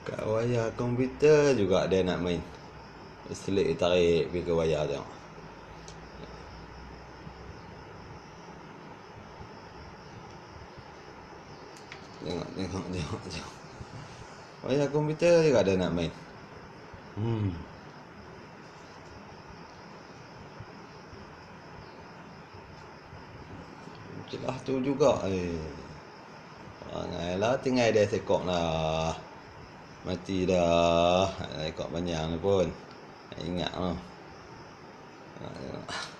Kat wayar komputer juga dia nak main. Selit tarik pergi ke wayar tengok. Tengok. Wayar komputer juga dia nak main. Celah tu juga Angailah tinggal dia sekok lah. Mati dah. Sekok panjang ni pun. Ingat lah. Tengok.